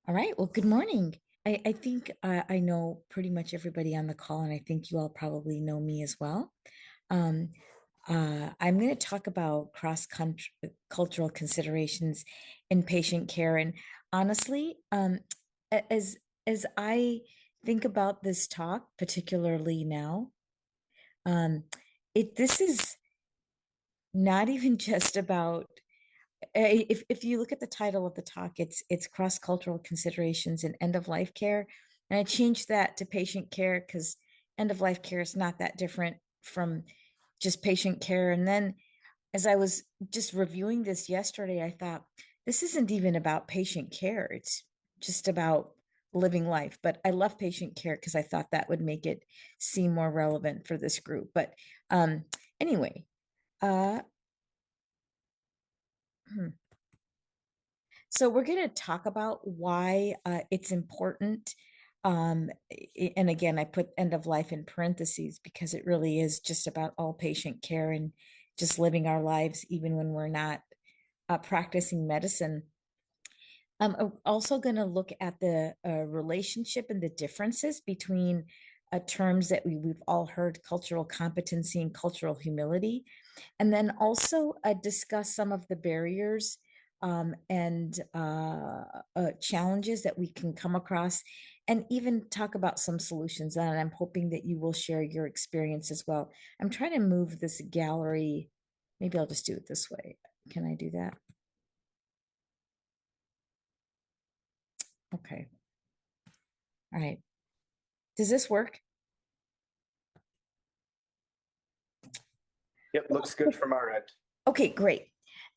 All right. Well, good morning. I think I know pretty much everybody on the call, and I think you all probably know me as well. Um, I'm going to talk about cross-country cultural considerations in patient care, and honestly, as I think about this talk, particularly now, um, this is not even just about if you look at the title of the talk, it's cross-cultural considerations in end of life care. And I changed that to patient care because end of life care is not that different from just patient care. And then as I was just reviewing this yesterday, I thought this isn't even about patient care. It's just about living life. But I love patient care because I thought that would make it seem more relevant for this group. But um, anyway, uh, hmm. So we're going to talk about why it's important. And again, I put end of life in parentheses because it really is just about all patient care and just living our lives, even when we're not practicing medicine. I'm also going to look at the relationship and the differences between terms that we've all heard, cultural competency and cultural humility, and then also discuss some of the barriers and challenges that we can come across, and even talk about some solutions. And I'm hoping that you will share your experience as well. I'm trying to move this gallery. Maybe I'll just do it this way. Can I do that? Okay. All right. Does this work? Yep, looks good from our end. Okay, great.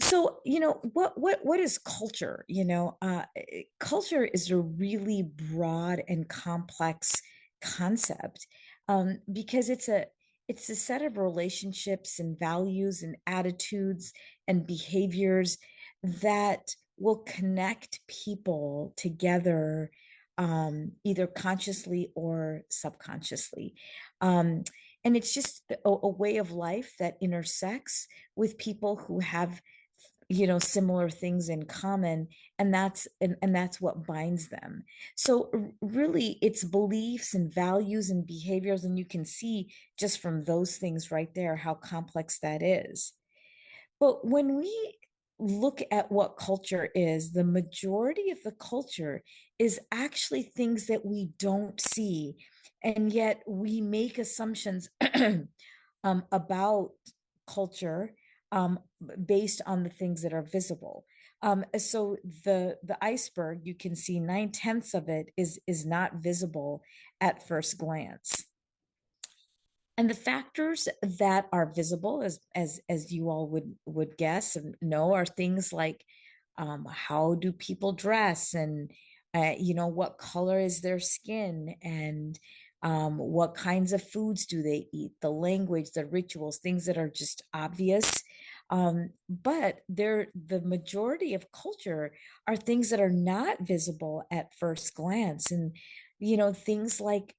So, what is culture? Culture is a really broad and complex concept because it's a set of relationships and values and attitudes and behaviors that will connect people together either consciously or subconsciously. Um, and it's just a way of life that intersects with people who have similar things in common, and that's what binds them. So really it's beliefs and values and behaviors, and you can see just from those things right there how complex that is. But when we look at what culture is, the majority of the culture is actually things that we don't see. And yet we make assumptions about culture um, based on the things that are visible. So the iceberg, you can see 9/10 of it is not visible at first glance. And the factors that are visible, as you all would guess and know, are things like how do people dress, and what color is their skin, and what kinds of foods do they eat, the language, the rituals, things that are just obvious. But the majority of culture are things that are not visible at first glance, and things like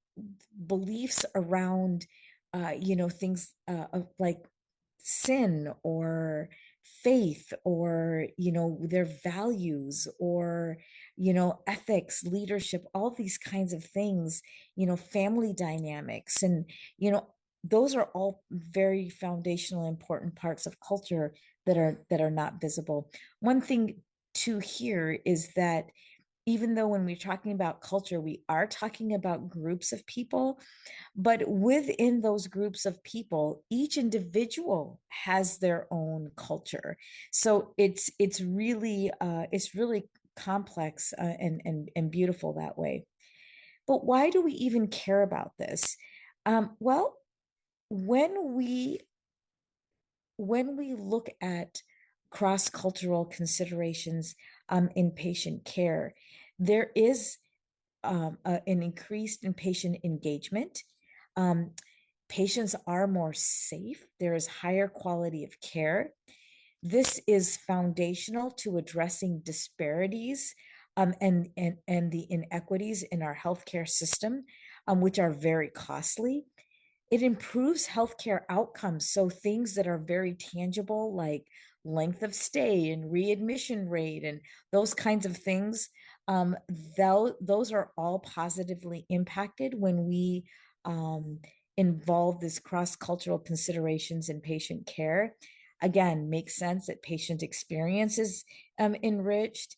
beliefs around things like sin or faith, or their values, or ethics, leadership, all these kinds of things, family dynamics, and those are all very foundational important parts of culture that are not visible. One thing to hear is that even though when we're talking about culture, we are talking about groups of people, but within those groups of people, each individual has their own culture. So it's really complex and beautiful that way. But why do we even care about this? Well, when we when we look at cross-cultural considerations in patient care, there is an increase in patient engagement. Um, Patients are more safe. There is higher quality of care. This is foundational to addressing disparities and the inequities in our healthcare system, which are very costly. It improves healthcare outcomes. So things that are very tangible, like length of stay and readmission rate and those kinds of things, um, those are all positively impacted when we um, involve this cross-cultural considerations in patient care. Again, makes sense that patient experience is enriched.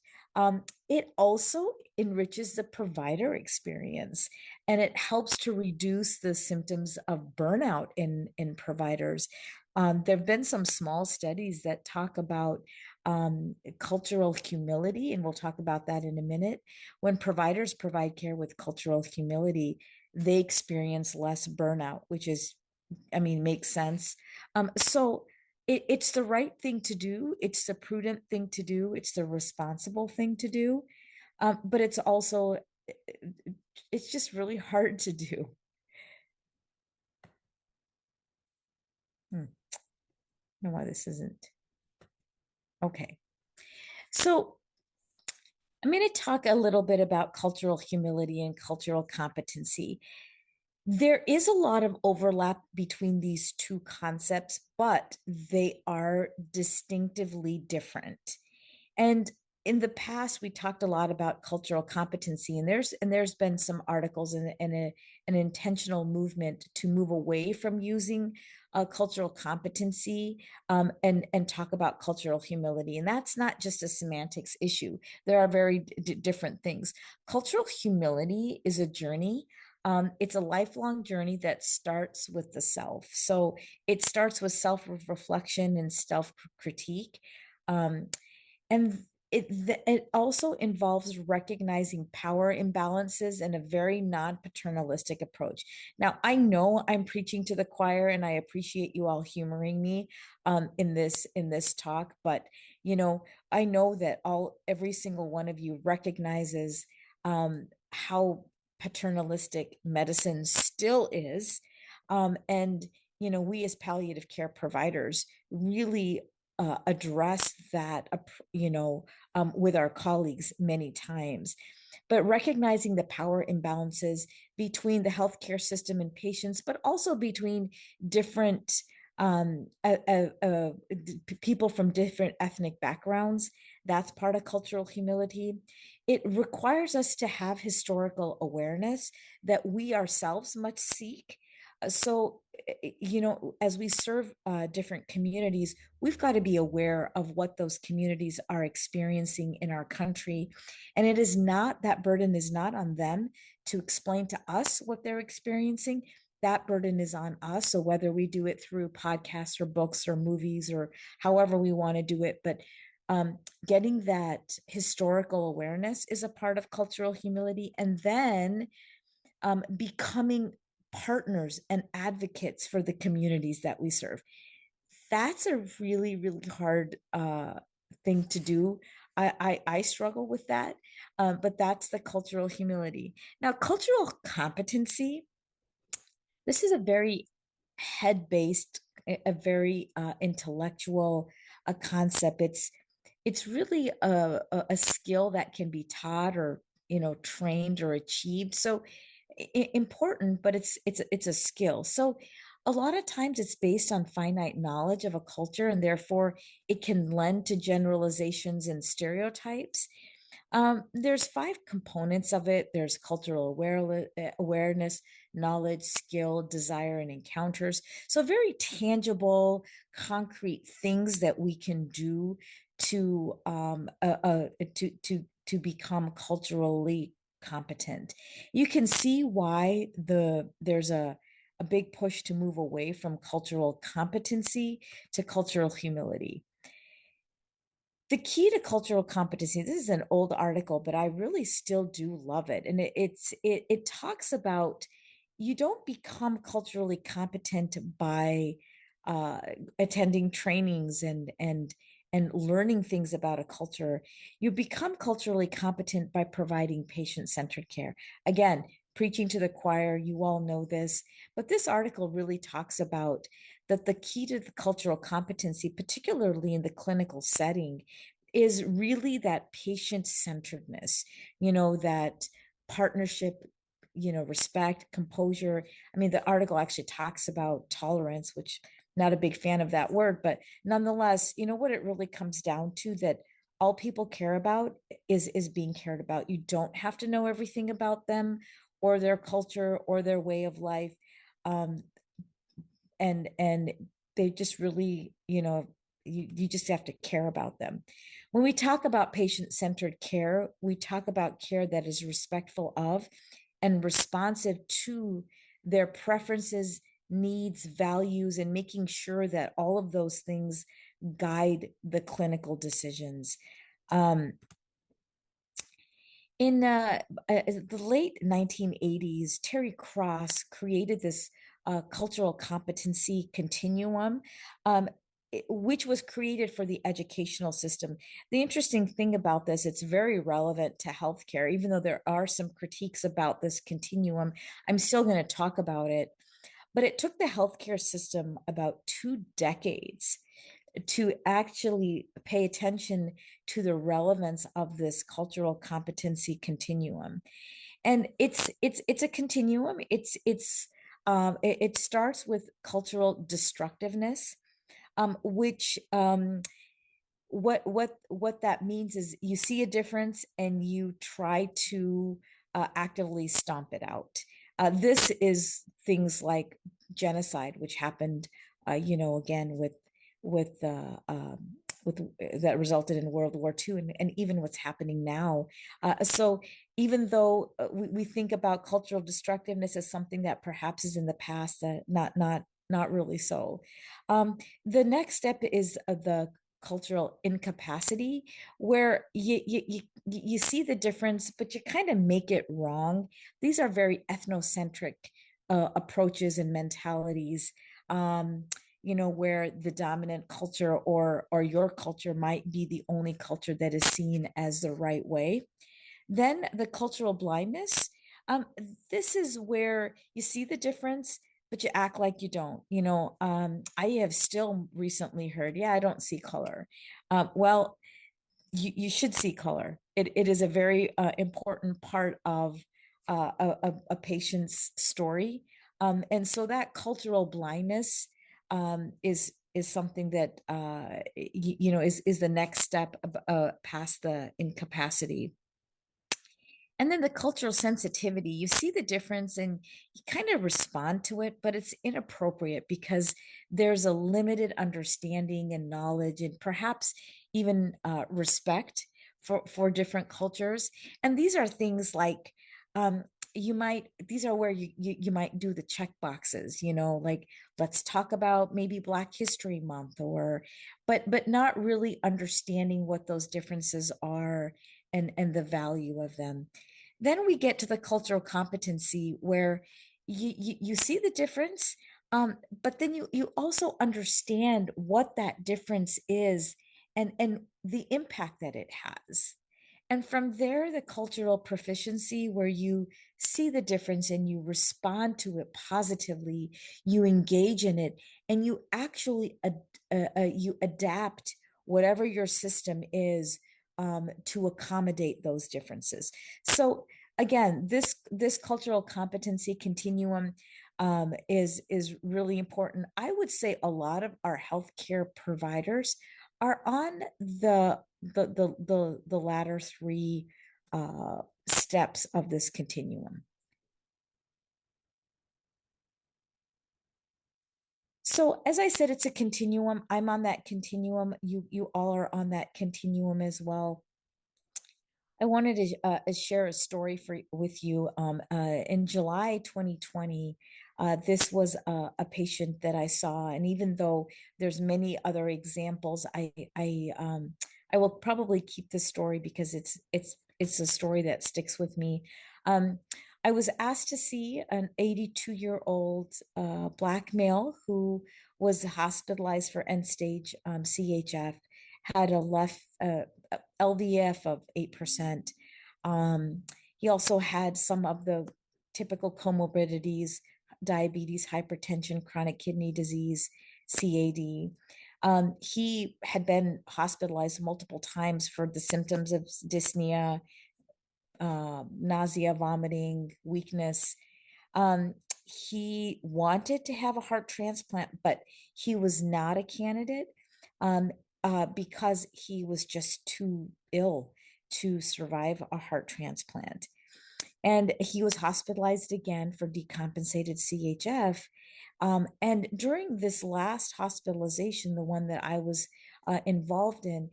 It also enriches the provider experience, and it helps to reduce the symptoms of burnout in providers. There have been some small studies that talk about cultural humility, and we'll talk about that in a minute. When providers provide care with cultural humility, they experience less burnout, which is, I mean, makes sense. So it's the right thing to do. It's the prudent thing to do. It's the responsible thing to do. But it's also, it's just really hard to do. Hmm, I don't know why this isn't. Okay. So I'm going to talk a little bit about cultural humility and cultural competency. There is a lot of overlap between these two concepts, but they are distinctively different. And in the past, we talked a lot about cultural competency, and there's been some articles and an intentional movement to move away from using cultural competency and talk about cultural humility. And that's not just a semantics issue. There are very different things. Cultural humility is a journey. It's a lifelong journey that starts with the self. So it starts with self reflection and self critique. Um, and it also involves recognizing power imbalances in a very non-paternalistic approach. Now, I know I'm preaching to the choir, and I appreciate you all humoring me in this talk, but I know that all every single one of you recognizes how paternalistic medicine still is. And we as palliative care providers really address that, with our colleagues many times. But recognizing the power imbalances between the healthcare system and patients, but also between different people from different ethnic backgrounds, that's part of cultural humility. It requires us to have historical awareness that we ourselves must seek. As we serve different communities, we've got to be aware of what those communities are experiencing in our country. And it is not, that burden is not on them to explain to us what they're experiencing. That burden is on us. So whether we do it through podcasts or books or movies or however we want to do it, but getting that historical awareness is a part of cultural humility. And then becoming partners and advocates for the communities that we serve. That's a really, really hard thing to do. I struggle with that, but that's the cultural humility. Now, cultural competency, this is a very head-based, a very intellectual concept. It's really a skill that can be taught or trained or achieved. So important, but it's a skill. So a lot of times it's based on finite knowledge of a culture, and therefore it can lend to generalizations and stereotypes. There's five components of it. There's cultural awareness, knowledge, skill, desire, and encounters. So very tangible, concrete things that we can do to become culturally competent. You can see why there's a big push to move away from cultural competency to cultural humility. The key to cultural competency, this is an old article, but I really still do love it. And it talks about, you don't become culturally competent by uh, attending trainings and learning things about a culture. You become culturally competent by providing patient-centered care. Again, preaching to the choir, you all know this, but this article really talks about that the key to the cultural competency, particularly in the clinical setting, is really that patient centeredness, that partnership, respect, composure. I mean, the article actually talks about tolerance, which not a big fan of that word, but nonetheless, what it really comes down to, that all people care about is being cared about. You don't have to know everything about them or their culture or their way of life. Um, and they just really, you just have to care about them. When we talk about patient-centered care, we talk about care that is respectful of and responsive to their preferences, needs, values, and making sure that all of those things guide the clinical decisions. Um, in the late 1980s, Terry Cross created this cultural competency continuum, um, which was created for the educational system. The interesting thing about this, it's very relevant to healthcare, even though there are some critiques about this continuum. I'm still going to talk about it, but it took the healthcare system about 2 decades to actually pay attention to the relevance of this cultural competency continuum. And it's a continuum. It starts with cultural destructiveness, which what that means is you see a difference and you try to actively stomp it out. This is things like genocide, which happened, again with that resulted in World War II, and even what's happening now. So even though we think about cultural destructiveness as something that perhaps is in the past, that not really so. The next step is the cultural incapacity, where you see the difference but you kind of make it wrong. These are very ethnocentric approaches and mentalities, where the dominant culture or your culture might be the only culture that is seen as the right way. Then the cultural blindness. Um, this is where you see the difference, but you act like you don't. I have still recently heard, yeah, I don't see color. Well, you should see color. It is a very important part of a patient's story. And so that cultural blindness is something that is the next step past the incapacity. And then the cultural sensitivity, you see the difference and you kind of respond to it, but it's inappropriate because there's a limited understanding and knowledge and perhaps even respect for different cultures. And these are things like um, these are where you might do the check boxes, like let's talk about maybe Black History Month, but not really understanding what those differences are and the value of them. Then we get to the cultural competency where you see the difference, but then you also understand what that difference is and the impact that it has. And from there, the cultural proficiency, where you see the difference and you respond to it positively, you engage in it, and you actually you adapt whatever your system is to accommodate those differences. So again, this cultural competency continuum is really important. I would say a lot of our healthcare providers are on the latter three steps of this continuum. So as I said, it's a continuum. I'm on that continuum. You all are on that continuum as well. I wanted to share a story with you. In July 2020, this was a patient that I saw, and even though there's many other examples, I will probably keep this story because it's a story that sticks with me. Um, I was asked to see an 82-year-old Black male who was hospitalized for end-stage CHF, had a left LVF of 8%. He also had some of the typical comorbidities: diabetes, hypertension, chronic kidney disease, CAD. He had been hospitalized multiple times for the symptoms of dyspnea, nausea, vomiting, weakness. Um, he wanted to have a heart transplant, but he was not a candidate. Um, because he was just too ill to survive a heart transplant. And he was hospitalized again for decompensated CHF. And during this last hospitalization, the one that I was involved in,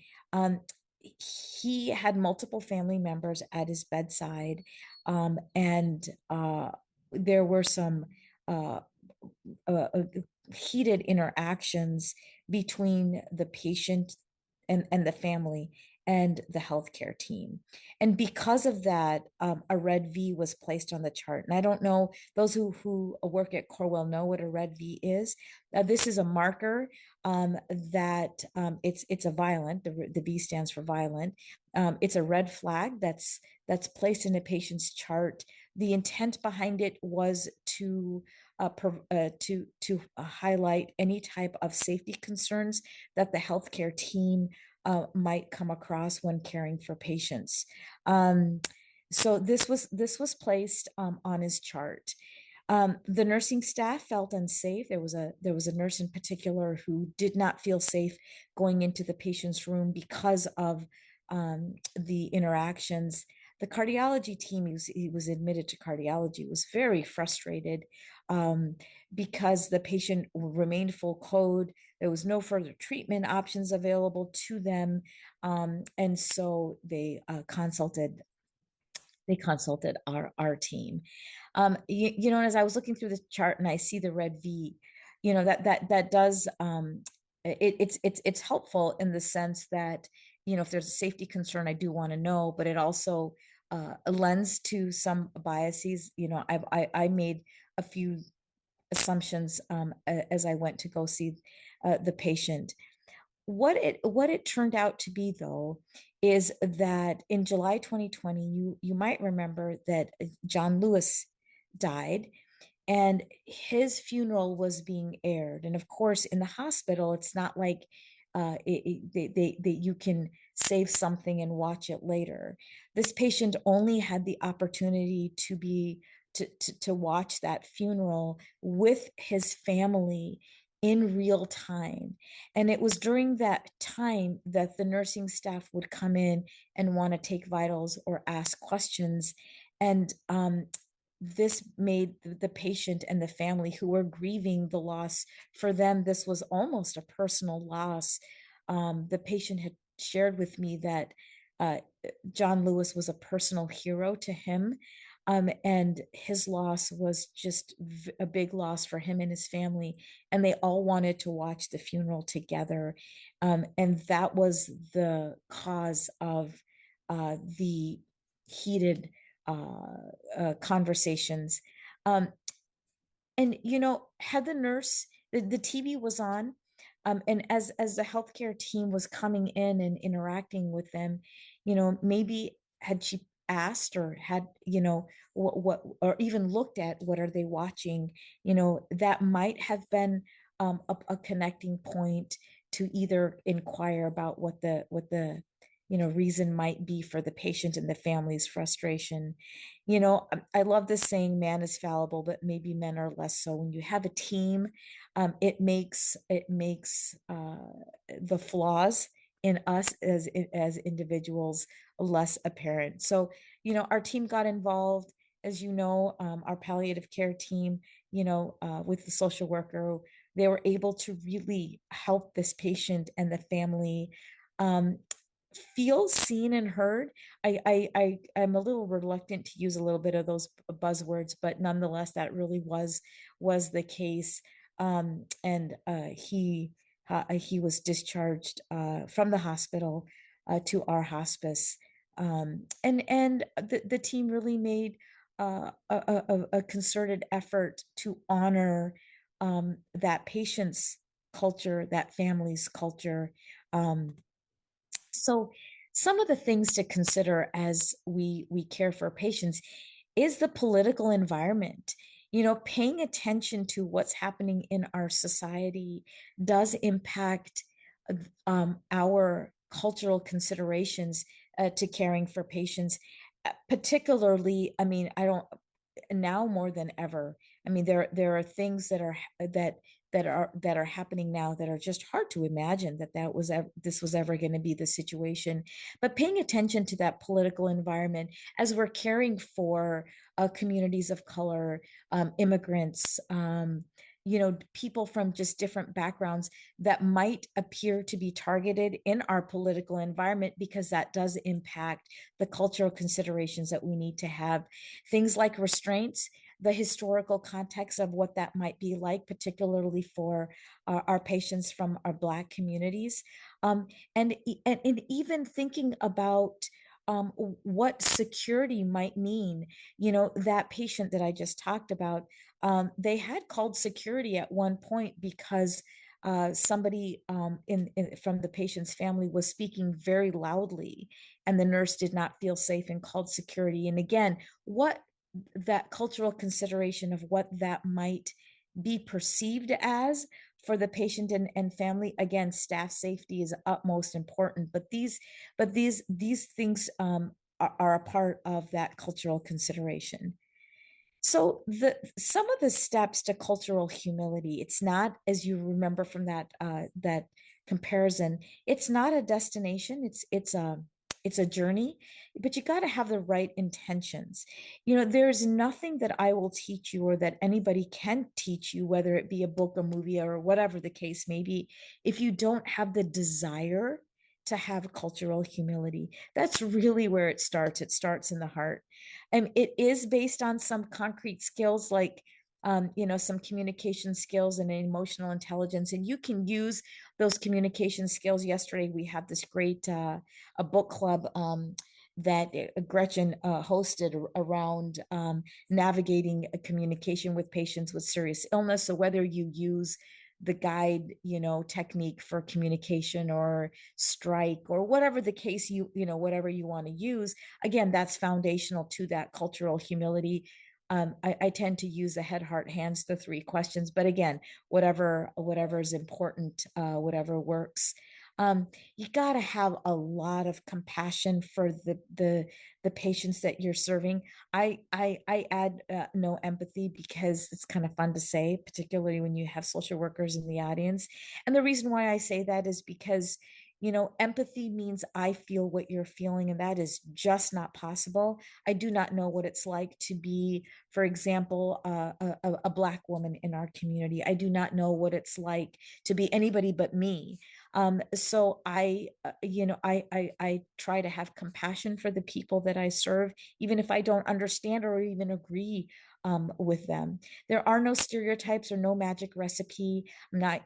he had multiple family members at his bedside. And there were some uh, uh, uh, heated interactions between the patient and the family and the healthcare team. And because of that, a red V was placed on the chart. And I don't know, those who work at Corewell know what a red V is. This is a marker that it's a violent, the V stands for violent. It's a red flag that's placed in a patient's chart. The intent behind it was to highlight any type of safety concerns that the healthcare team might come across when caring for patients. Um, so this was placed on his chart. The nursing staff felt unsafe. There was a nurse in particular who did not feel safe going into the patient's room because of the interactions. The cardiology team, he was admitted to cardiology, was very frustrated um, because the patient remained full code. There was no further treatment options available to them, and so they consulted our team. And as I was looking through the chart and I see the red V, that does it's helpful in the sense that if there's a safety concern, I do want to know, but it also lends to some biases. I made a few assumptions as I went to go see the patient. What it turned out to be, though, is that in July 2020, you might remember that John Lewis died, and his funeral was being aired. And of course, in the hospital, it's not like you can save something and watch it later. This patient only had the opportunity to watch that funeral with his family in real time. And it was during that time that the nursing staff would come in and want to take vitals or ask questions. And this made the patient and the family who were grieving the loss, for them, this was almost a personal loss. The patient had shared with me that uh, John Lewis was a personal hero to him. And his loss was just a big loss for him and his family. And they all wanted to watch the funeral together. And that was the cause of the heated conversations. Um, and had the nurse, the TV was on, and as the healthcare team was coming in and interacting with them, maybe had she asked or had what or even looked at what are they watching, that might have been a connecting point to either inquire about what the reason might be for the patient and the family's frustration. I love this saying, man is fallible, but maybe men are less so. When you have a team, it makes the flaws in us as individuals less apparent. So, our team got involved, as our palliative care team, with the social worker. They were able to really help this patient and the family um, feel seen and heard. I'm a little reluctant to use a little bit of those buzzwords, but nonetheless, that really was the case. And he was discharged from the hospital to our hospice. And the team really made a concerted effort to honor that patient's culture, that family's culture. So some of the things to consider as we care for patients is the political environment. Paying attention to what's happening in our society does impact our cultural considerations to caring for patients. Particularly, I mean, I don't. now more than ever. I mean, there are things that are that are happening now that are just hard to imagine that this was ever going to be the situation. But paying attention to that political environment as we're caring for communities of color, immigrants, people from just different backgrounds that might appear to be targeted in our political environment, because that does impact the cultural considerations that we need to have. Things like restraints, the historical context of what that might be like, particularly for our patients from our Black communities. Um, and even thinking about what security might mean. That patient that I just talked about, they had called security at one point because somebody from the patient's family was speaking very loudly, and the nurse did not feel safe and called security. And again, what that cultural consideration of what that might be perceived as for the patient and family. Again, staff safety is utmost important, but these things are a part of that cultural consideration. So the some of the steps to cultural humility, it's not, as you remember from that comparison, it's not a destination, it's a journey, but you got to have the right intentions. There's nothing that I will teach you or that anybody can teach you, whether it be a book, a movie, or whatever the case may be, if you don't have the desire to have cultural humility. That's really where it starts. It starts in the heart. And it is based on some concrete skills like some communication skills and emotional intelligence. And you can use those communication skills. Yesterday, we had this great a book club that Gretchen hosted around navigating a communication with patients with serious illness. So whether you use the guide, technique for communication or strike or whatever the case, whatever you want to use, again, that's foundational to that cultural humility. I tend to use the head, heart, hands, the three questions, but again, whatever is important, whatever works. You got to have a lot of compassion for the patients that you're serving. I add no empathy because it's kind of fun to say, particularly when you have social workers in the audience. And the reason why I say that is because empathy means I feel what you're feeling, and that is just not possible. I do not know what it's like to be, for example, a Black woman in our community. I do not know what it's like to be anybody but me. So I try to have compassion for the people that I serve, even if I don't understand or even agree with them. There are no stereotypes or no magic recipe. I'm not,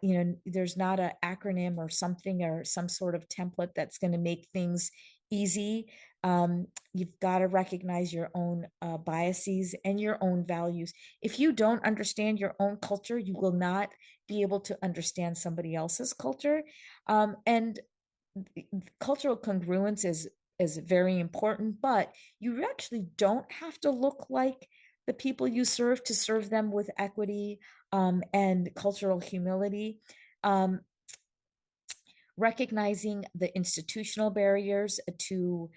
there's not an acronym or something or some sort of template that's going to make things easy. You've got to recognize your own biases and your own values. If you don't understand your own culture, you will not be able to understand somebody else's culture. And cultural congruence is very important, but you actually don't have to look like the people you serve to serve them with equity and cultural humility. Um, Recognizing the institutional barriers to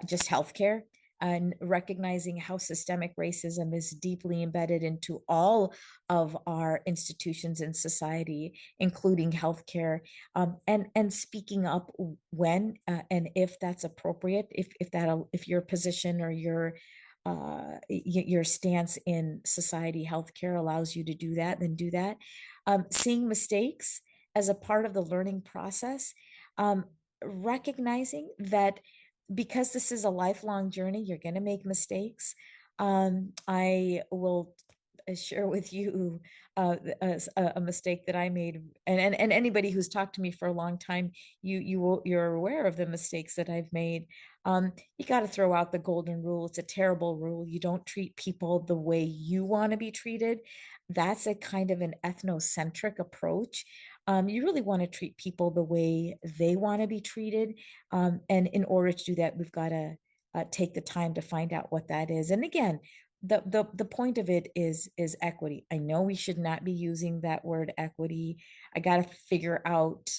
just healthcare, and recognizing how systemic racism is deeply embedded into all of our institutions in society, including healthcare, and speaking up when and if that's appropriate, if your position or your stance in society healthcare allows you to do that, then do that. Seeing mistakes as a part of the learning process, um, recognizing that because this is a lifelong journey, you're going to make mistakes. I will share with you a mistake that I made, and anybody who's talked to me for a long time, you're aware of the mistakes that I've made. You got to throw out the golden rule. It's a terrible rule. You don't treat people the way you want to be treated. That's a kind of an ethnocentric approach. You really want to treat people the way they want to be treated. And in order to do that, we've got to take the time to find out what that is. And again, the point of it is equity. I know we should not be using that word equity. I got to figure out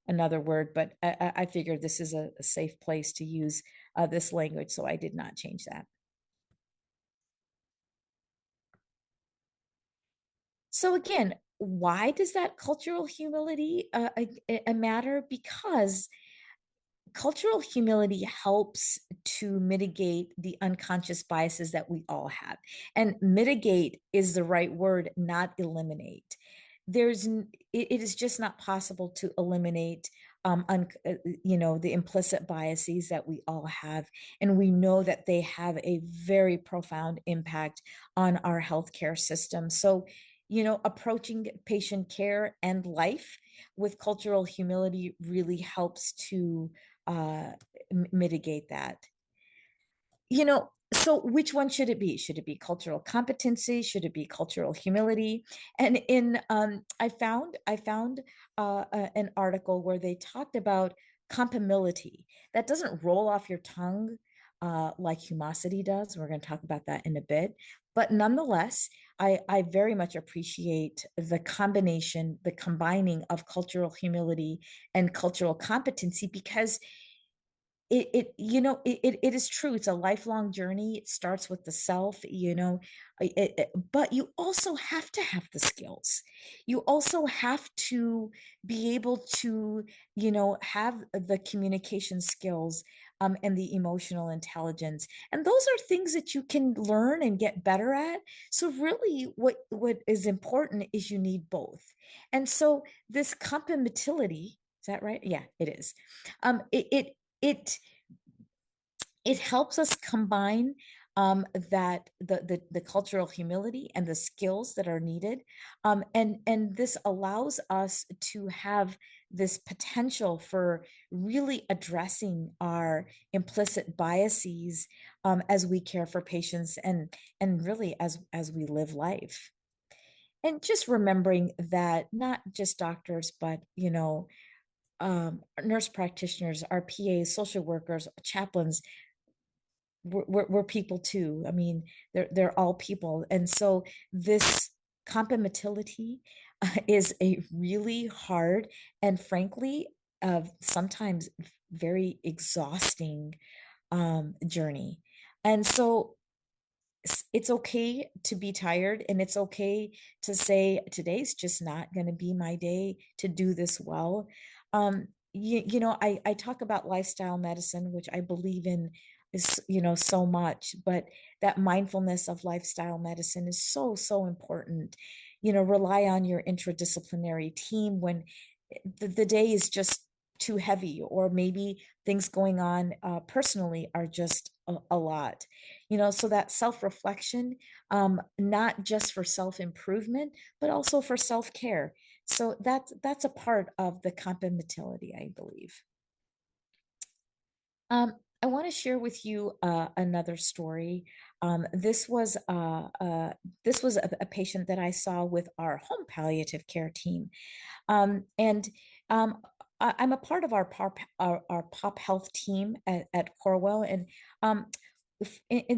another word, but I figured this is a safe place to use this language, so I did not change that. So again, why does that cultural humility matter? Because cultural humility helps to mitigate the unconscious biases that we all have. And mitigate is the right word, not eliminate. It is just not possible to eliminate the implicit biases that we all have, and we know that they have a very profound impact on our healthcare system. So, approaching patient care and life with cultural humility really helps to uh, mitigate that. So which one should it be? Should it be cultural competency? Should it be cultural humility? And I found an article where they talked about compimility. That doesn't roll off your tongue like humosity does. We're going to talk about that in a bit. But nonetheless, I very much appreciate the combination, the combining of cultural humility and cultural competency, because it is true. It's a lifelong journey. It starts with the self, but you also have to have the skills. You also have to be able to, have the communication skills, and the emotional intelligence. And those are things that you can learn and get better at. So really what is important is you need both. And so this compatibility, is that right? Yeah, it is. It it helps us combine that the cultural humility and the skills that are needed, and this allows us to have this potential for really addressing our implicit biases, as we care for patients, and really as we live life. And just remembering that not just doctors, but nurse practitioners, our PAs, social workers, chaplains, we're people too. I mean, they're all people. And so this compatibility is a really hard and frankly, sometimes very exhausting journey. And so it's okay to be tired, and it's okay to say today's just not going to be my day to do this well. I talk about lifestyle medicine, which I believe in is, so much, but that mindfulness of lifestyle medicine is so, so important. Rely on your interdisciplinary team when the day is just too heavy, or maybe things going on personally are just a lot. So that self-reflection, not just for self-improvement, but also for self-care. So that's a part of the compatibility, I believe. I want to share with you another story. This was a patient that I saw with our home palliative care team. And I'm a part of our pop health team at Corwell, and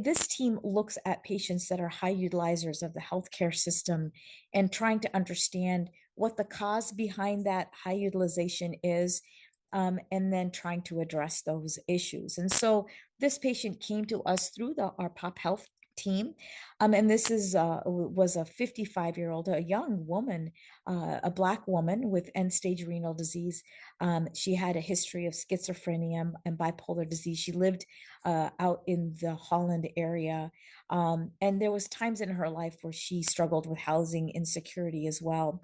this team looks at patients that are high utilizers of the healthcare system, and trying to understand what the cause behind that high utilization is, and then trying to address those issues. And so this patient came to us through our pop health team, and this was a 55-year-old, a young woman, a Black woman with end-stage renal disease. She had a history of schizophrenia and bipolar disease. She lived out in the Holland area, and there was times in her life where she struggled with housing insecurity as well.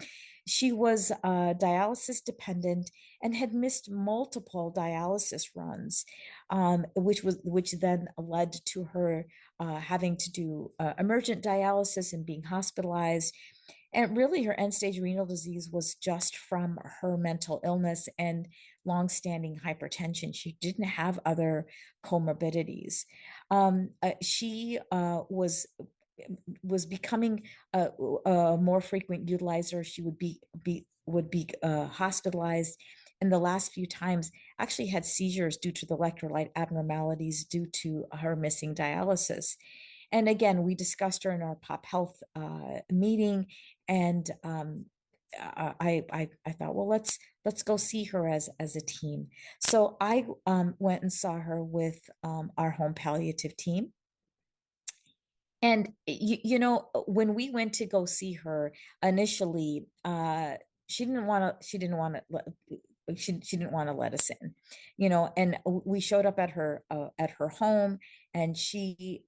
She was dialysis dependent and had missed multiple dialysis runs, which then led to her having to do emergent dialysis and being hospitalized. And really, her end stage renal disease was just from her mental illness and longstanding hypertension. She didn't have other comorbidities. She was becoming a more frequent utilizer. She would be hospitalized. And the last few times actually had seizures due to the electrolyte abnormalities due to her missing dialysis. And again, we discussed her in our pop health meeting, and I thought, well, let's go see her as a team. So I went and saw her with our home palliative team, And when we went to go see her initially, she didn't want to she didn't want to let us in, and we showed up at her home, and she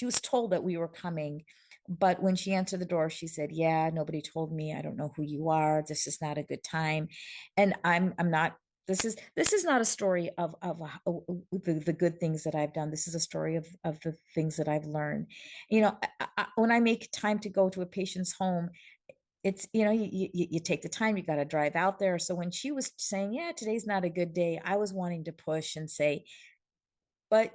was told that we were coming. But when she answered the door, she said, "Yeah, nobody told me. I don't know who you are. This is not a good time." And I'm not this is not a story of the good things that I've done. This is a story of the things that I've learned. When I make time to go to a patient's home, it's you take the time, you got to drive out there. So when she was saying, yeah, today's not a good day, I was wanting to push and say, but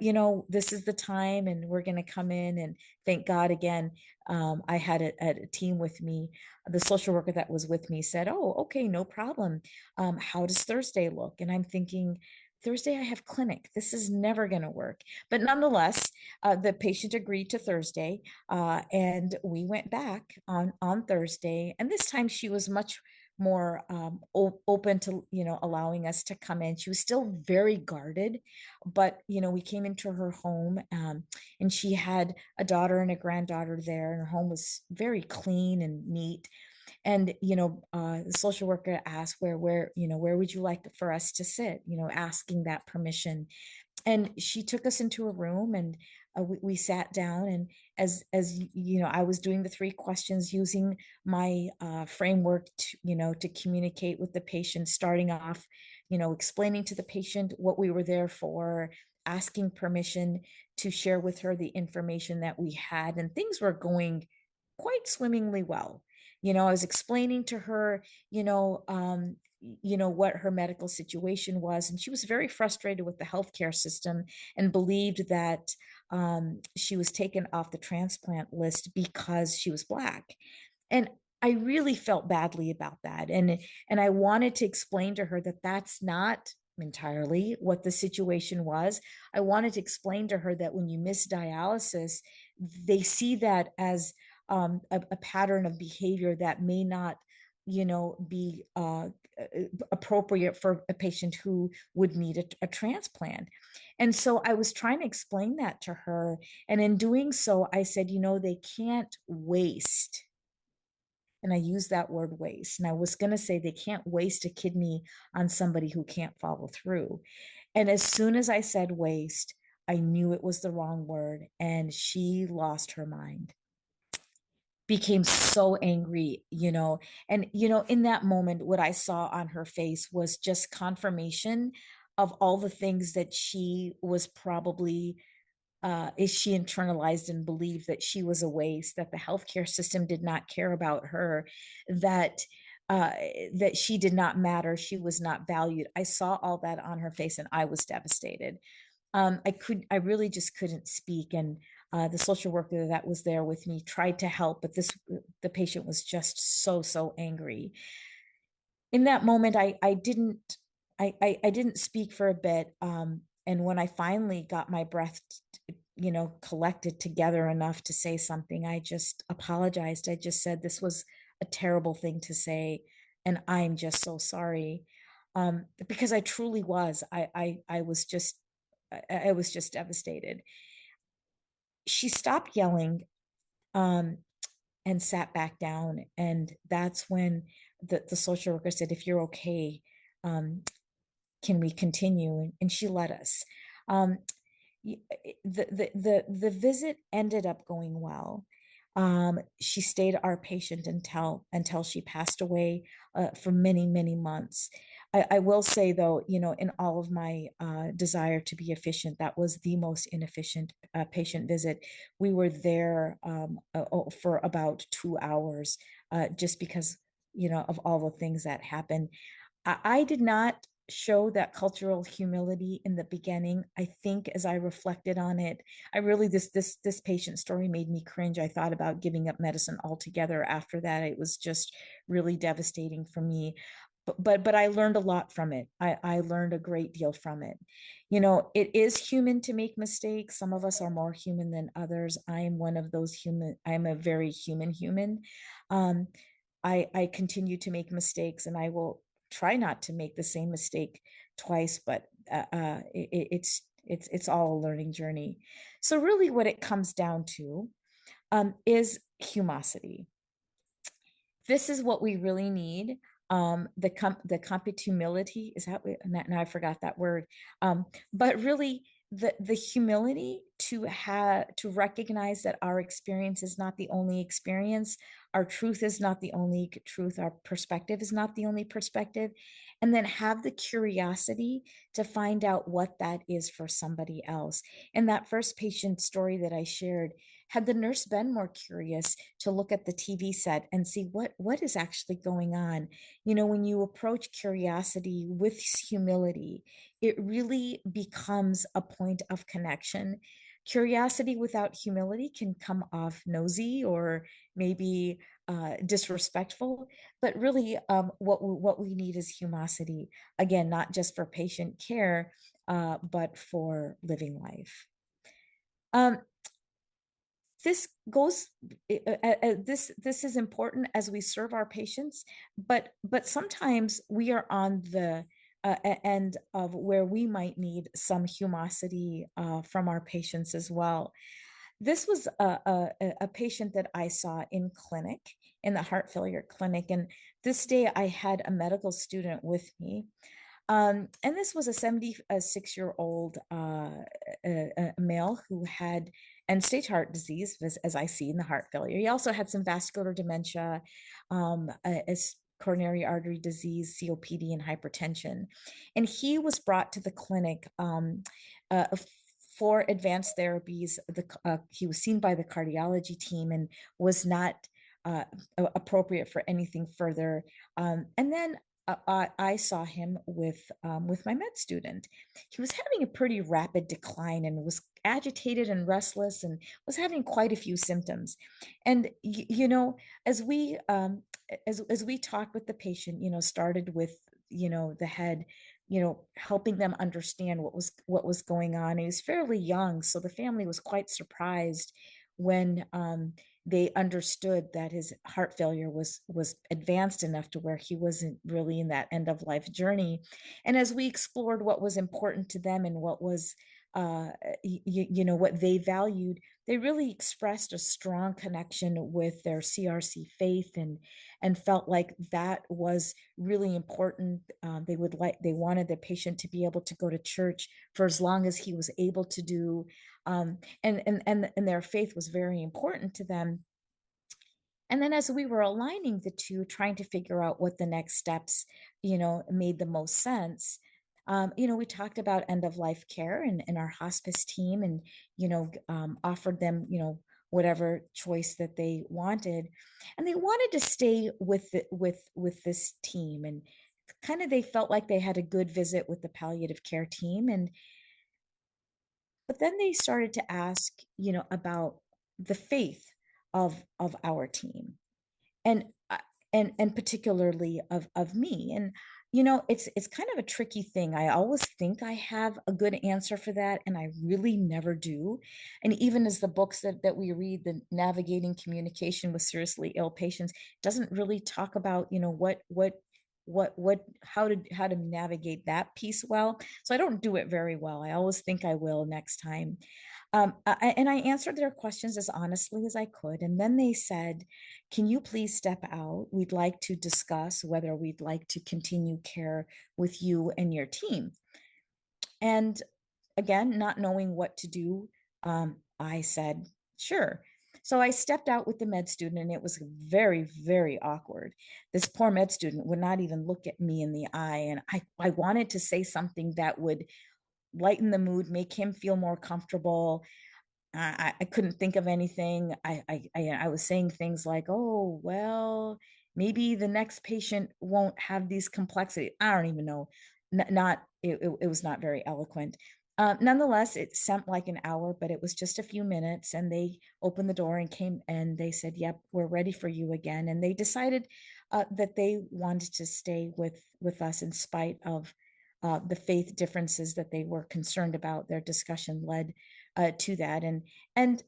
this is the time, and we're going to come in. And thank God again, I had a team with me. The social worker that was with me said, oh, okay, no problem. How does Thursday look? And I'm thinking, Thursday I have clinic, this is never going to work. But nonetheless, the patient agreed to Thursday, and we went back on Thursday. And this time she was much more open to allowing us to come in. She was still very guarded, but we came into her home, and she had a daughter and a granddaughter there, and her home was very clean and neat. And the social worker asked, where would you like for us to sit, asking that permission. And she took us into a room, and we sat down. And I was doing the three questions, using my framework to communicate with the patient, starting off explaining to the patient what we were there for, asking permission to share with her the information that we had. And things were going quite swimmingly well. I was explaining to her what her medical situation was, and she was very frustrated with the healthcare system, and believed that she was taken off the transplant list because she was Black. And I really felt badly about that. And I wanted to explain to her that that's not entirely what the situation was. I wanted to explain to her that when you miss dialysis, they see that as a pattern of behavior that may not be appropriate for a patient who would need a transplant. And so I was trying to explain that to her. And in doing so, I said, they can't waste. And I use that word waste. And I was going to say they can't waste a kidney on somebody who can't follow through. And as soon as I said waste, I knew it was the wrong word. And she lost her mind, became so angry. And in that moment, what I saw on her face was just confirmation of all the things that she was probably is she internalized and believed that she was a waste, that the healthcare system did not care about her, that uh, that she did not matter, she was not valued. I saw all that on her face, and I was devastated. I really just couldn't speak. And the social worker that was there with me tried to help, but the patient was just so angry. In that moment, I didn't speak for a bit. And when I finally got my breath, collected together enough to say something, I just apologized. I just said, this was a terrible thing to say, and I'm just so sorry. Because I truly was. I was just devastated. She stopped yelling, um, and sat back down. And that's when the social worker said, if you're okay, um, can we continue? And she let us. Um, the visit ended up going well. She stayed our patient until she passed away, for many months. I will say though, in all of my desire to be efficient, that was the most inefficient patient visit. We were there for about 2 hours, just because of all the things that happened. I did not show that cultural humility in the beginning. I think as I reflected on it, I really this patient story made me cringe. I thought about giving up medicine altogether after that. It was just really devastating for me. But I learned a lot from it. I learned a great deal from it. It is human to make mistakes. Some of us are more human than others. I am one of those human. I am a very human. Um, I continue to make mistakes, and I will try not to make the same mistake twice. But it's all a learning journey. So really, what it comes down to is humosity. This is what we really need. The competumility, is that now I forgot that word. But really the humility to recognize that our experience is not the only experience, our truth is not the only truth, our perspective is not the only perspective, and then have the curiosity to find out what that is for somebody else. In that first patient story that I shared, had the nurse been more curious to look at the TV set and see what is actually going on, when you approach curiosity with humility, it really becomes a point of connection. Curiosity without humility can come off nosy or maybe disrespectful, but really, what we need is humosity. Again, not just for patient care, but for living life. Um, this goes this is important as we serve our patients, but sometimes we are on the end of where we might need some humosity from our patients as well. This was a patient that I saw in clinic, in the heart failure clinic, and this day I had a medical student with me. And this was a 76-year-old male who had end-stage heart disease, as I see in the heart failure. He also had some vascular dementia, as coronary artery disease, COPD, and hypertension. And he was brought to the clinic uh, for advanced therapies. He was seen by the cardiology team and was not appropriate for anything further. And then I saw him with my med student. He was having a pretty rapid decline and was agitated and restless and was having quite a few symptoms. And as we as we talked with the patient, started with the head, helping them understand what was going on. He was fairly young, so the family was quite surprised when they understood that his heart failure was advanced enough to where he wasn't really in that end of life journey. And as we explored what was important to them and what was what they valued, they really expressed a strong connection with their CRC faith and felt like that was really important. They wanted the patient to be able to go to church for as long as he was able to do, and their faith was very important to them. And then as we were aligning the two, trying to figure out what the next steps, made the most sense, we talked about end of life care and our hospice team, and offered them, whatever choice that they wanted, and they wanted to stay with this team, and kind of they felt like they had a good visit with the palliative care team, and but then they started to ask, about the faith of our team, and and particularly of me. And it's kind of a tricky thing. I always think I have a good answer for that, and I really never do. And even as the books that we read, the Navigating Communication with Seriously Ill Patients, doesn't really talk about what how to navigate that piece well. So I don't do it very well. I always think I will next time. And I answered their questions as honestly as I could. And then they said, "Can you please step out? We'd like to discuss whether we'd like to continue care with you and your team." And again, not knowing what to do, I said, "Sure." So I stepped out with the med student, and it was very, very awkward. This poor med student would not even look at me in the eye. And I wanted to say something that would lighten the mood, make him feel more comfortable. I couldn't think of anything. I was saying things like, "Oh, well, maybe the next patient won't have these complexities." I don't even know. Not it was not very eloquent. Nonetheless, it seemed like an hour, but it was just a few minutes. And they opened the door and came, and they said, "Yep, we're ready for you again." And they decided that they wanted to stay with us in spite of the faith differences that they were concerned about. Their discussion led to that, and and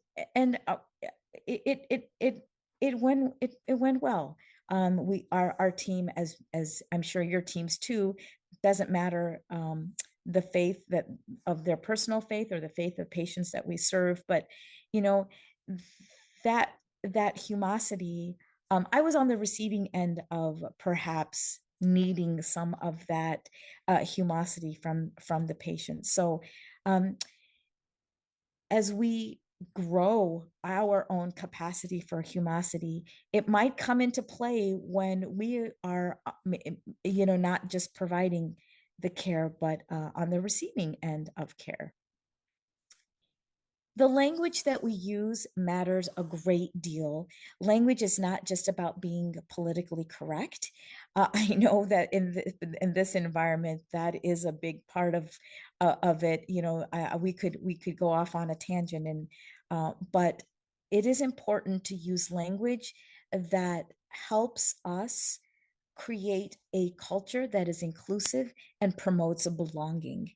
it went well. We our team, as I'm sure your teams too, doesn't matter the faith that of their personal faith or the faith of patients that we serve, but you know that that humosity, I was on the receiving end of perhaps needing some of that humosity from the patient. So um, as we grow our own capacity for humosity, it might come into play when we are, not just providing the care, but on the receiving end of care. The language that we use matters a great deal. Language is not just about being politically correct. I know that in this environment, that is a big part of it. We could go off on a tangent, and but it is important to use language that helps us create a culture that is inclusive and promotes a belonging.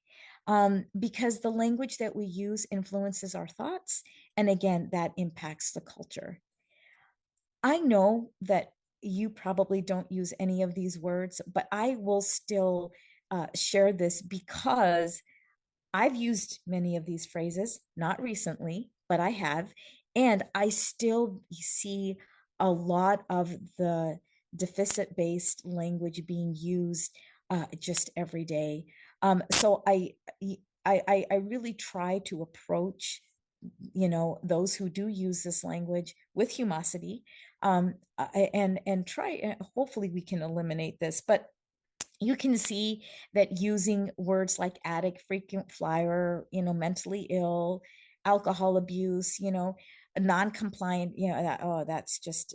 Because the language that we use influences our thoughts. And again, that impacts the culture. I know that you probably don't use any of these words, but I will still share this because I've used many of these phrases, not recently, but I have. And I still see a lot of the deficit based language being used just every day. So I really try to approach, those who do use this language with humosity, and try, hopefully we can eliminate this. But you can see that using words like addict, frequent flyer, mentally ill, alcohol abuse, non-compliant, that's just,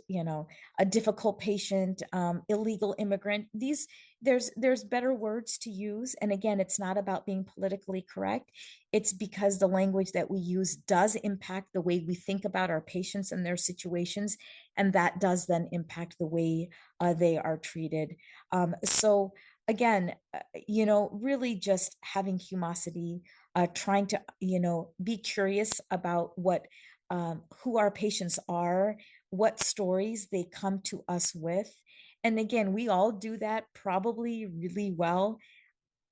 a difficult patient, illegal immigrant. There's better words to use. And again, it's not about being politically correct. It's because the language that we use does impact the way we think about our patients and their situations. And that does then impact the way they are treated. So again, really just having humosity, trying to, be curious about who our patients are, what stories they come to us with. And again, we all do that probably really well.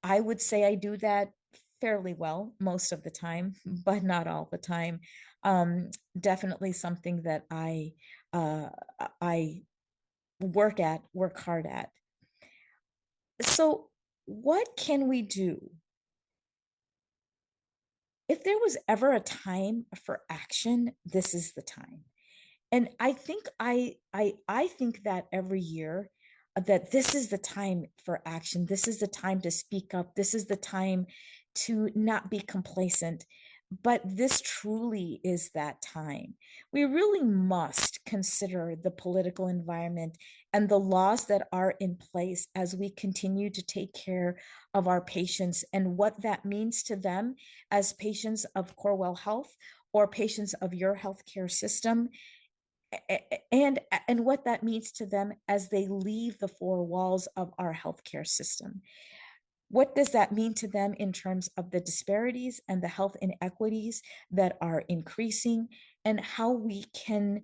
I would say I do that fairly well most of the time, but not all the time. Definitely something that uh, I work hard at. So, what can we do? If there was ever a time for action, this is the time. And I think that every year, that this is the time for action. This is the time to speak up. This is the time to not be complacent. But this truly is that time. We really must consider the political environment and the laws that are in place as we continue to take care of our patients, and what that means to them as patients of Corewell Health or patients of your healthcare system, and what that means to them as they leave the four walls of our healthcare system. What does that mean to them in terms of the disparities and the health inequities that are increasing, and how we can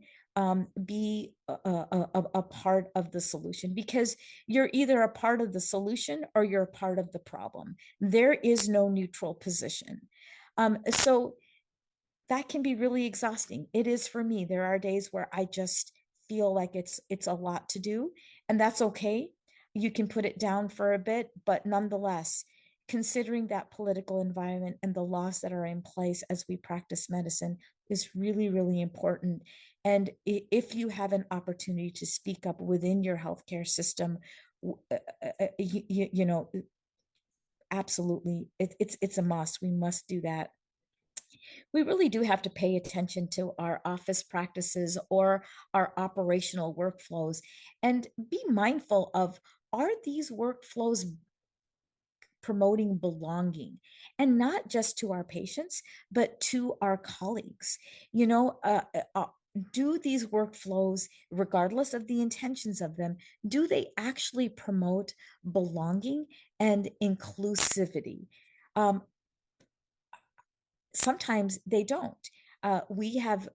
be a part of the solution? Because you're either a part of the solution or you're a part of the problem. There is no neutral position. So that can be really exhausting. It is for me. There are days where I just feel like it's a lot to do, and that's okay. You can put it down for a bit, but nonetheless, considering that political environment and the laws that are in place as we practice medicine is really, really important. And if you have an opportunity to speak up within your healthcare system, absolutely, it's a must. We must do that. We really do have to pay attention to our office practices or our operational workflows, and be mindful of, are these workflows promoting belonging, and not just to our patients, but to our colleagues. You know, do these workflows, regardless of the intentions of them, do they actually promote belonging and inclusivity? Um, Sometimes they don't. We have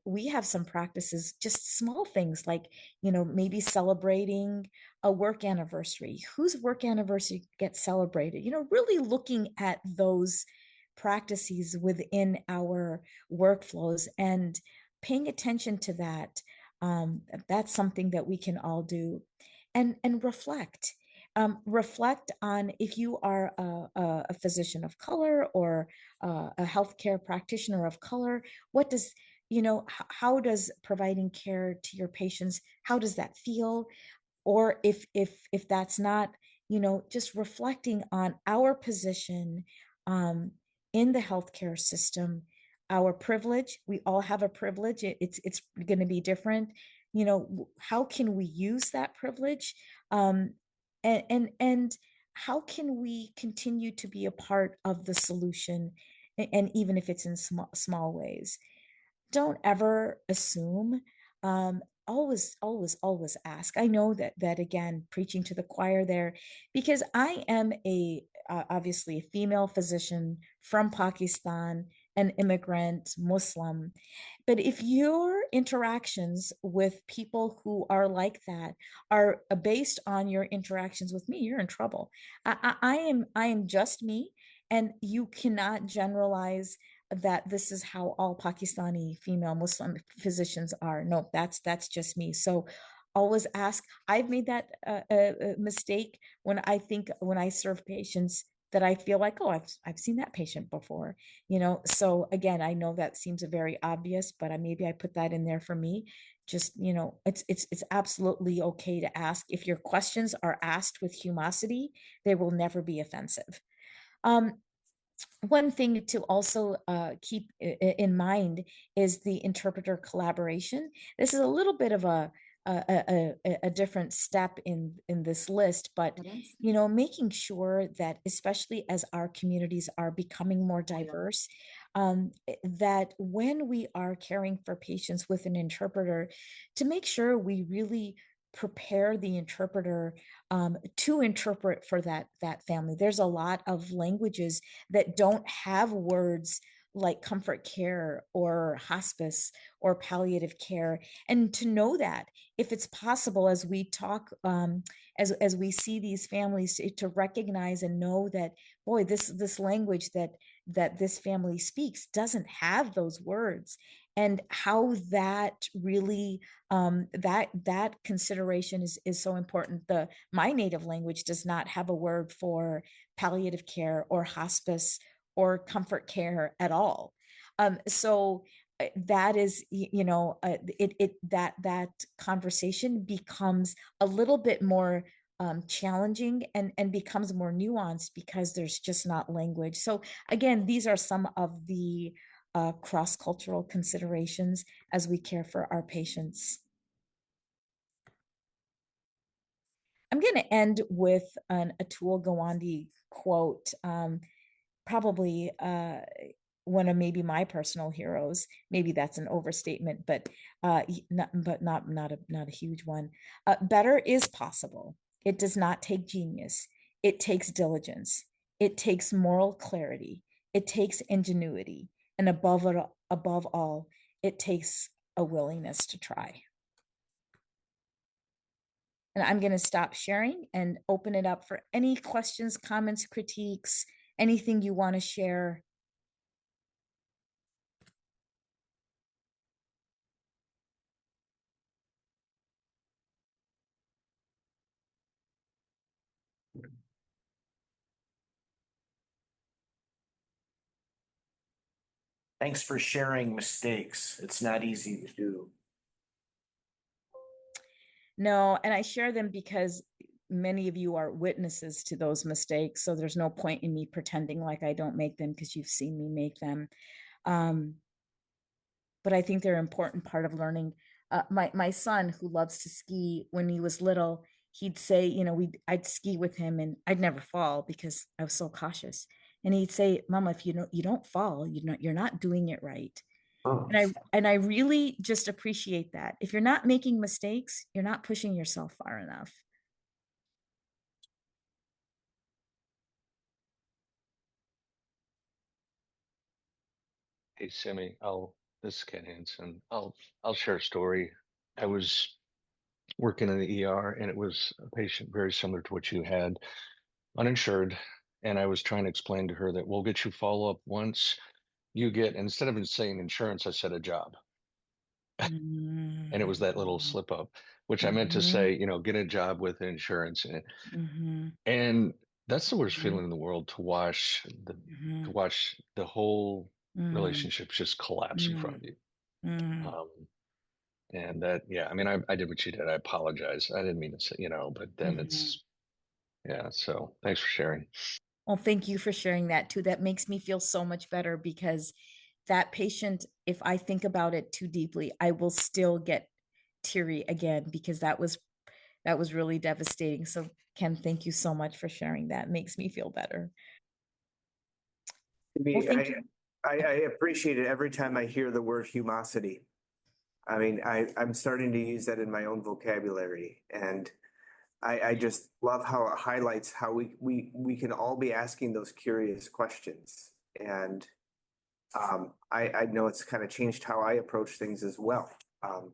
some practices, just small things like, maybe celebrating a work anniversary. Whose work anniversary gets celebrated? Really looking at those practices within our workflows and paying attention to that, that's something that we can all do. And reflect. Reflect on if you are a physician of color or a healthcare practitioner of color. What does, how does providing care to your patients, how does that feel? Or if that's not, just reflecting on our position um, in the healthcare system, our privilege. We all have a privilege. It's going to be different. How can we use that privilege? um, and how can we continue to be a part of the solution, and even if it's in small ways? Don't ever assume. Always ask. I know that again, preaching to the choir there, because I am obviously a female physician from Pakistan, an immigrant Muslim. But if your interactions with people who are like that are based on your interactions with me, you're in trouble. I am just me, and you cannot generalize that this is how all Pakistani female Muslim physicians are. No, that's just me. So always ask. I've made that mistake when I serve patients that I feel like, oh, I've seen that patient before. So again, I know that seems very obvious, but maybe I put that in there for me. Just, it's absolutely okay to ask. If your questions are asked with humility, they will never be offensive. Um, One thing to also keep in mind is the interpreter collaboration. This is a little bit of a different step in this list, but making sure that, especially as our communities are becoming more diverse, that when we are caring for patients with an interpreter, to make sure we really prepare the interpreter to interpret for that family. There's a lot of languages that don't have words like comfort care or hospice or palliative care. And to know that, if it's possible, as we talk, as we see these families, to recognize and know that, boy, this language that this family speaks doesn't have those words, and how that really, that consideration is so important. My native language does not have a word for palliative care or hospice or comfort care at all. So that is, that conversation becomes a little bit more challenging, and becomes more nuanced because there's just not language. So again, these are some of the cross-cultural considerations as we care for our patients. I'm going to end with an Atul Gawande quote, probably one of maybe my personal heroes. Maybe that's an overstatement, but not a huge one. Better is possible. It does not take genius. It takes diligence. It takes moral clarity. It takes ingenuity, and above all, it takes a willingness to try. And I'm going to stop sharing and open it up for any questions, comments, critiques, anything you want to share. Thanks for sharing mistakes. It's not easy to do. No, and I share them because many of you are witnesses to those mistakes. So there's no point in me pretending like I don't make them, because you've seen me make them. Um, but I think they're an important part of learning. My son, who loves to ski, when he was little, he'd say, I'd ski with him, and I'd never fall because I was so cautious. And he'd say, "Mama, if you don't fall, you're not doing it right." Oh, And I really just appreciate that. If you're not making mistakes, you're not pushing yourself far enough. Hey, Simi, this is Ken Hansen. I'll share a story. I was working in the ER and it was a patient very similar to what you had, uninsured. And I was trying to explain to her that we'll get you follow up once you get, instead of saying insurance, I said a job. And it was that little Mhm. slip up, which I meant to Mhm. say, get a job with insurance. Mhm. And that's the worst Mhm. feeling in the world to Mhm. watch the whole Mhm. relationship just collapse in front Mhm. of you. Mhm. Um, and that, yeah, I mean, I did what you did. I apologize. I didn't mean to say, but then Mhm. it's, yeah. So thanks for sharing. Well, thank you for sharing that too. That makes me feel so much better because that patient, if I think about it too deeply, I will still get teary again because that was really devastating. So, Ken, thank you so much for sharing that. It makes me feel better. Well, Me, thank you. I appreciate it every time I hear the word humosity. I mean, I'm starting to use that in my own vocabulary, and I just love how it highlights how we can all be asking those curious questions. And I know it's kind of changed how I approach things as well. Um,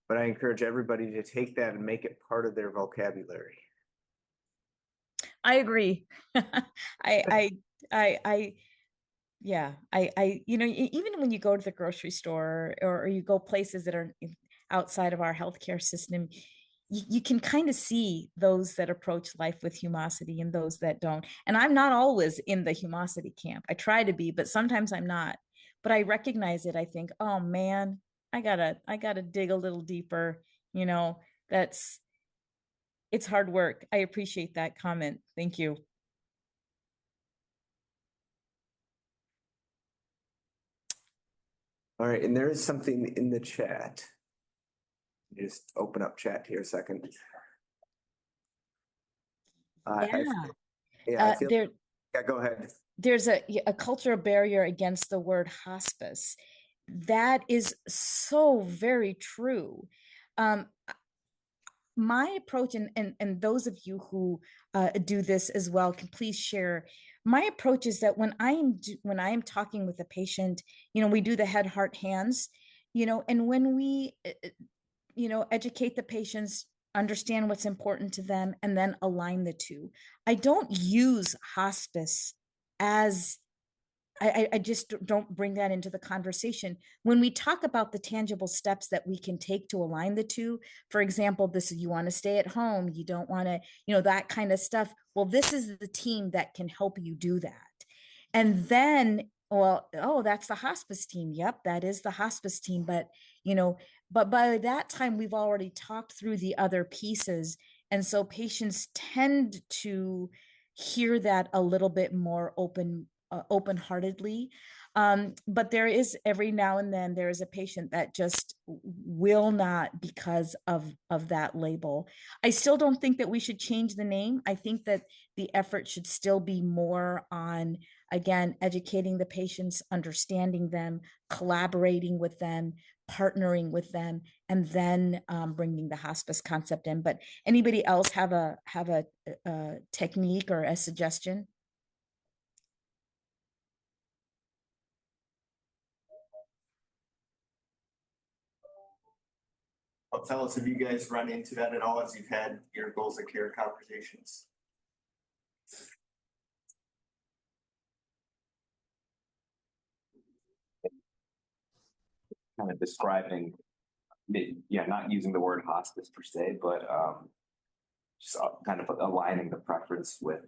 but I encourage everybody to take that and make it part of their vocabulary. I agree. I, I, yeah, even when you go to the grocery store or you go places that are outside of our healthcare system, you can kind of see those that approach life with humosity and those that don't. And I'm not always in the humosity camp. I try to be, but sometimes I'm not. But I recognize it. I think, oh man, I gotta dig a little deeper. You know, that's it's hard work. I appreciate that comment. Thank you. All right, and there is something in the chat. Just open up chat here a second. I Yeah. feel, yeah, I feel, There yeah, go ahead. there's a cultural barrier against the word hospice. That is so very true. Um, my approach, and those of you who do this as well, can please share. My approach is that when I am talking with a patient, we do the head, heart, hands, and when we educate the patients, understand what's important to them, and then align the two. I don't use hospice as I just don't bring that into the conversation. When we talk about the tangible steps that we can take to align the two, for example, this is you want to stay at home, you don't want to, that kind of stuff. Well, this is the team that can help you do that. And then, well, oh, that's the hospice team. Yep, that is the hospice team. You know, but by that time, we've already talked through the other pieces. And so patients tend to hear that a little bit more open-heartedly. But there is every now and then there is a patient that just will not because of that label. I still don't think that we should change the name. I think that the effort should still be more on, again, educating the patients, understanding them, collaborating with them, partnering with them, and then bringing the hospice concept in. But anybody else have a technique or a suggestion? Well, tell us, have you guys run into that at all as you've had your goals of care conversations? Kind of describing, yeah, not using the word hospice per se, but just kind of aligning the preference with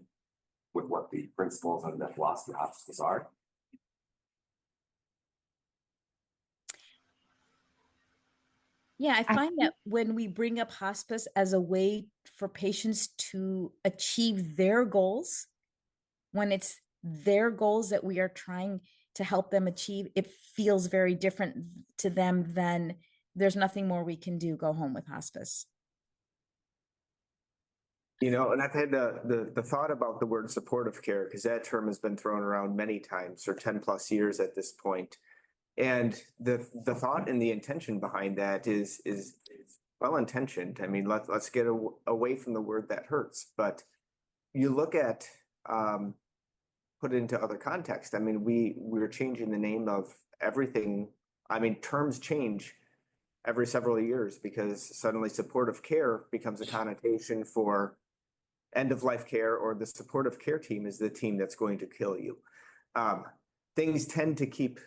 what the principles of the philosophy of hospice are. Yeah, I find that when we bring up hospice as a way for patients to achieve their goals, when it's their goals that we are trying to help them achieve, it feels very different to them than there's nothing more we can do, go home with hospice. And I've had the thought about the word supportive care because that term has been thrown around many times for 10 plus years at this point. And the thought and the intention behind that is well intentioned. I mean, let's get away from the word that hurts. But you look at put it into other context. I mean, we're changing the name of everything. I mean, terms change every several years because suddenly supportive care becomes a connotation for end of life care, or the supportive care team is the team that's going to kill you. Um, things tend to keep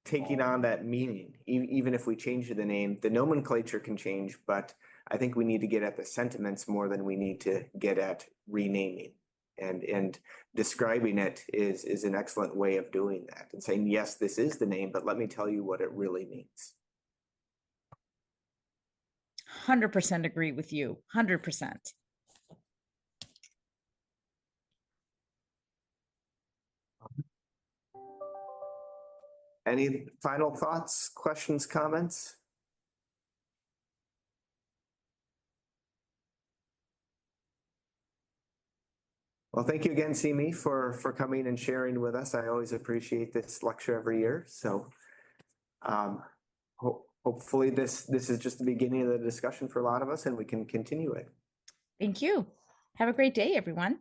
taking on that meaning. Even if we change the name, the nomenclature can change, but I think we need to get at the sentiments more than we need to get at renaming. And describing it is an excellent way of doing that and saying, yes, this is the name, but let me tell you what it really means. 100% agree with you. 100%. Any final thoughts, questions, comments? Well, thank you again, Simi, for coming and sharing with us. I always appreciate this lecture every year. So hopefully this is just the beginning of the discussion for a lot of us and we can continue it. Thank you. Have a great day, everyone.